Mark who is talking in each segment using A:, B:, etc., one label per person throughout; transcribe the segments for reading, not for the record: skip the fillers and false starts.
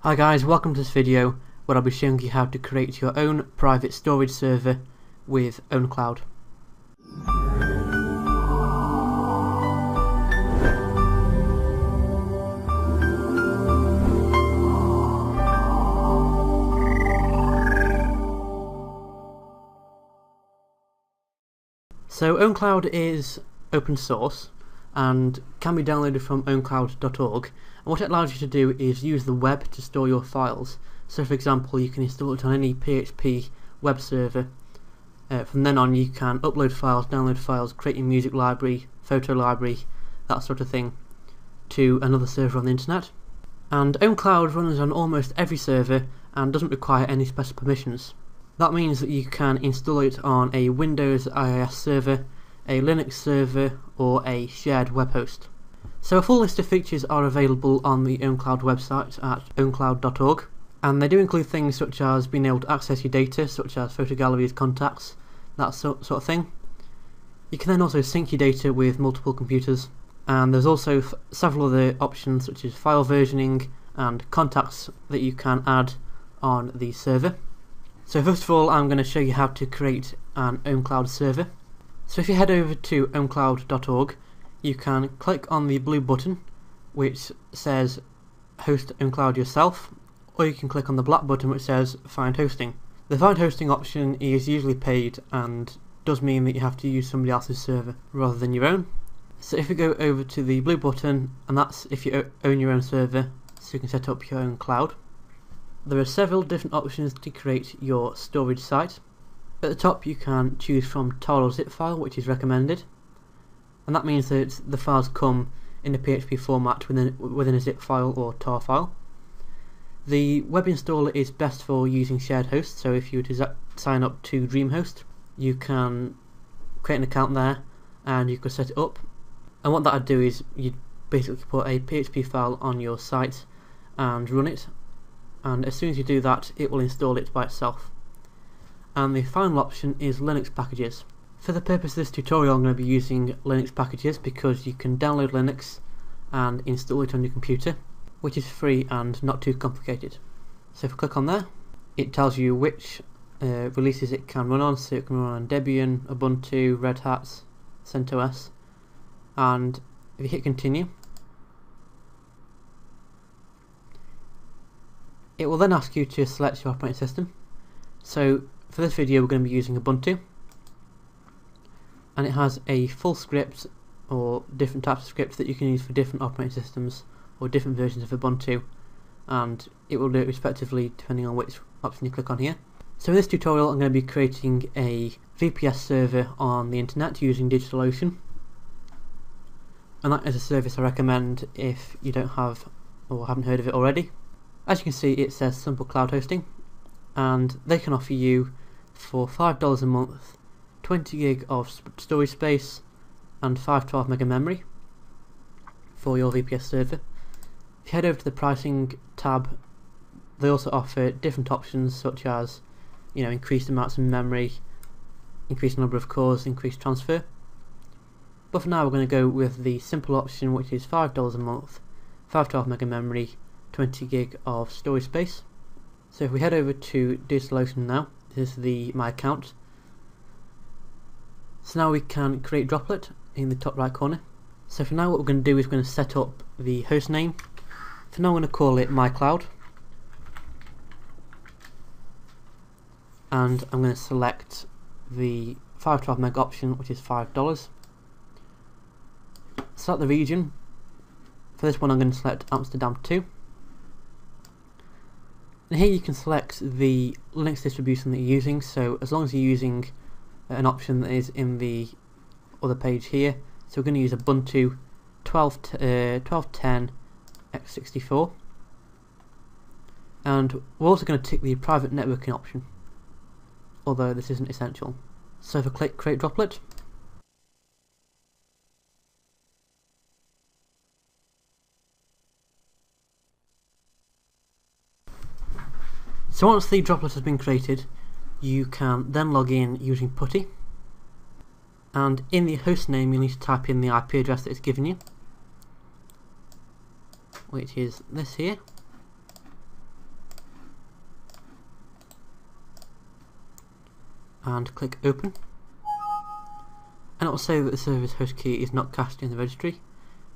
A: Hi guys, welcome to this video where I'll be showing you how to create your own private storage server with OwnCloud. So OwnCloud is open source and can be downloaded from OwnCloud.org, and what it allows you to do is use the web to store your files. So for example, you can install it on any PHP web server. From then on you can upload files, download files, create a music library, photo library, that sort of thing, to another server on the internet. And OwnCloud runs on almost every server and doesn't require any special permissions. That means that you can install it on a Windows IIS server, a Linux server, or a shared web host. So a full list of features are available on the OwnCloud website at owncloud.org, and they do include things such as being able to access your data, such as photo galleries, contacts, that sort of thing. You can then also sync your data with multiple computers, and there's also several other options such as file versioning and contacts that you can add on the server. So first of all, I'm going to show you how to create an OwnCloud server. So if you head over to owncloud.org, you can click on the blue button which says host OwnCloud yourself, or you can click on the black button which says find hosting. The find hosting option is usually paid and does mean that you have to use somebody else's server rather than your own. So if you go over to the blue button, and that's if you own your own server, so you can set up your own cloud. There are several different options to create your storage site. At the top you can choose from tar or zip file, which is recommended, and that means that the files come in a PHP format within a zip file or tar file. The web installer is best for using shared hosts, so if you were to sign up to DreamHost, you can create an account there and you could set it up, and what that would do is you'd basically put a PHP file on your site and run it, and as soon as you do that it will install it by itself. And the final option is Linux packages. For the purpose of this tutorial I'm going to be using Linux packages because you can download Linux and install it on your computer, which is free and not too complicated. So if I click on there, it tells you which releases it can run on, so it can run on Debian, Ubuntu, Red Hat, CentOS, and if you hit continue, it will then ask you to select your operating system. So for this video we're going to be using Ubuntu, and it has a full script or different types of scripts that you can use for different operating systems or different versions of Ubuntu, and it will do it respectively depending on which option you click on here. So in this tutorial I'm going to be creating a VPS server on the internet using DigitalOcean, and that is a service I recommend if you don't have or haven't heard of it already. As you can see, it says simple cloud hosting, and they can offer you for $5 a month 20 gig of storage space and 512 mega memory for your VPS server. If you head over to the pricing tab, they also offer different options such as, increased amounts of memory, increased number of cores, increased transfer. But for now we're going to go with the simple option, which is $5 a month, 512 mega memory, 20 gig of storage space. So if we head over to DigitalOcean now, this is my account. So now we can create Droplet in the top right corner. So for now what we're going to do is we're going to set up the host name. For now I'm going to call it MyCloud, and I'm going to select the 512 meg option, which is $5. Select the region. For this one I'm going to select Amsterdam 2. And here you can select the Linux distribution that you're using, so as long as you're using an option that is in the other page here. So we're going to use Ubuntu 12.10 x64, and we're also going to tick the private networking option, although this isn't essential. So if I click create droplet, so once the droplet has been created, you can then log in using PuTTY, and in the host name you'll need to type in the IP address that it's given you, which is this here. and click open, and it will say that the server's host key is not cached in the registry.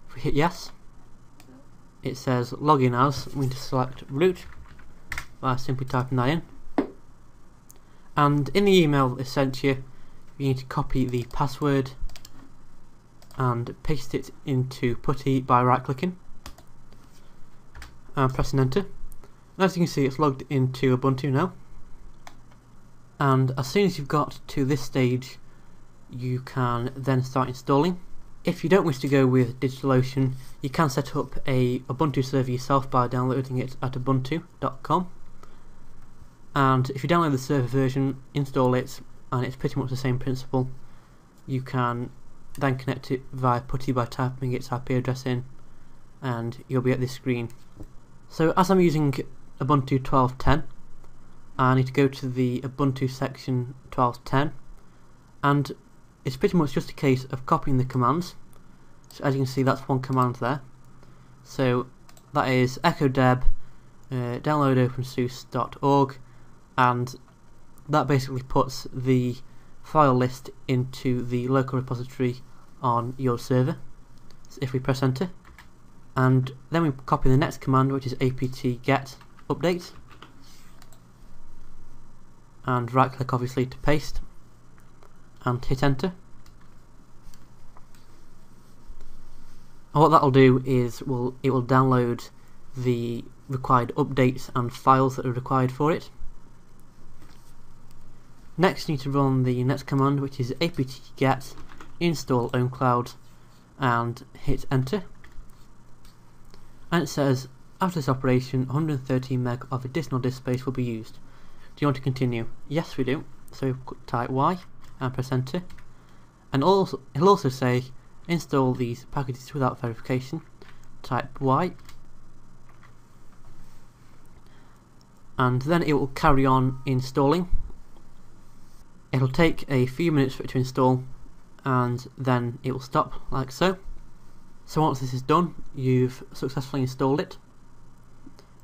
A: If we hit yes, it says login as. We need to select root by simply typing that in, and in the email that is sent to you, you need to copy the password and paste it into putty by right clicking and pressing enter. And as you can see, it's logged into Ubuntu now, and as soon as you've got to this stage, you can then start installing. If you don't wish to go with DigitalOcean, you can set up a Ubuntu server yourself by downloading it at ubuntu.com, and if you download the server version, install it, and it's pretty much the same principle. You can then connect it via putty by typing its IP address in, and you'll be at this screen. So as I'm using Ubuntu 12.10, I need to go to the Ubuntu section 12.10, and it's pretty much just a case of copying the commands. So as you can see, that's one command there. So that is echo deb download openSUSE.org, and that basically puts the file list into the local repository on your server. So if we press enter, and then we copy the next command, which is apt-get update, and right click obviously to paste, and hit enter. And what that'll do is it will download the required updates and files that are required for it. Next, you need to run the next command, which is apt-get install OwnCloud, and hit enter. And it says, after this operation, 113 meg of additional disk space will be used. Do you want to continue? Yes, we do. So type Y and press enter. And it'll also say, install these packages without verification. Type Y. And then it will carry on installing. It'll take a few minutes for it to install, and then it will stop like so. So once this is done, you've successfully installed it.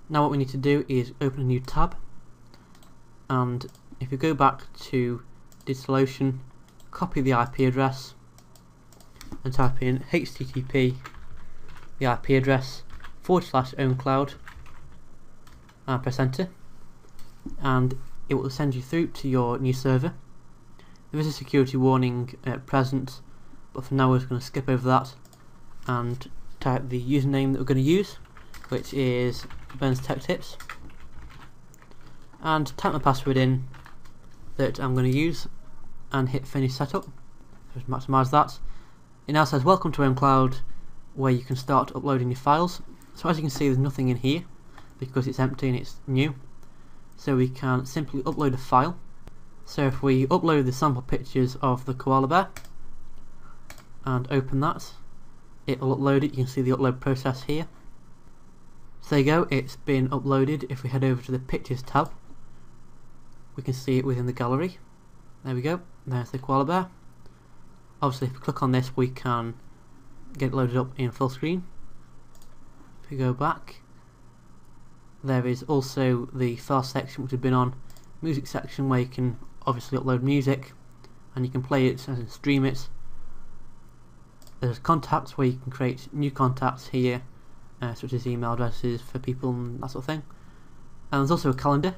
A: Now what we need to do is open a new tab, and if you go back to DigitalOcean, copy the IP address and type in http the IP address /OwnCloud and press enter, and it will send you through to your new server. There is a security warning present, but for now we're just going to skip over that and type the username that we're going to use, which is Ben's Tech Tips, and type the password in that I'm going to use and hit finish setup. Just maximise that. It now says welcome to OwnCloud, where you can start uploading your files. So as you can see, there's nothing in here because it's empty and it's new, so we can simply upload a file. So if we upload the sample pictures of the koala bear and open that, it will upload it. You can see the upload process here. So there you go, it's been uploaded. If we head over to the pictures tab, we can see it within the gallery. There we go, there's the koala bear. Obviously if we click on this, we can get it loaded up in full screen. If we go back, there is also the file section which has been on, music section, where you can obviously upload music and you can play it and stream it. There's contacts, where you can create new contacts here, such as email addresses for people and that sort of thing. And there's also a calendar.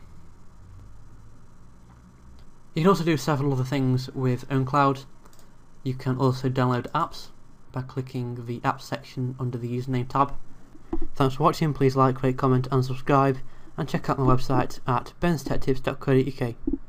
A: You can also do several other things with OwnCloud. You can also download apps by clicking the apps section under the username tab. Thanks for watching. Please like, rate, comment and subscribe, and check out my website at benstechtips.co.uk.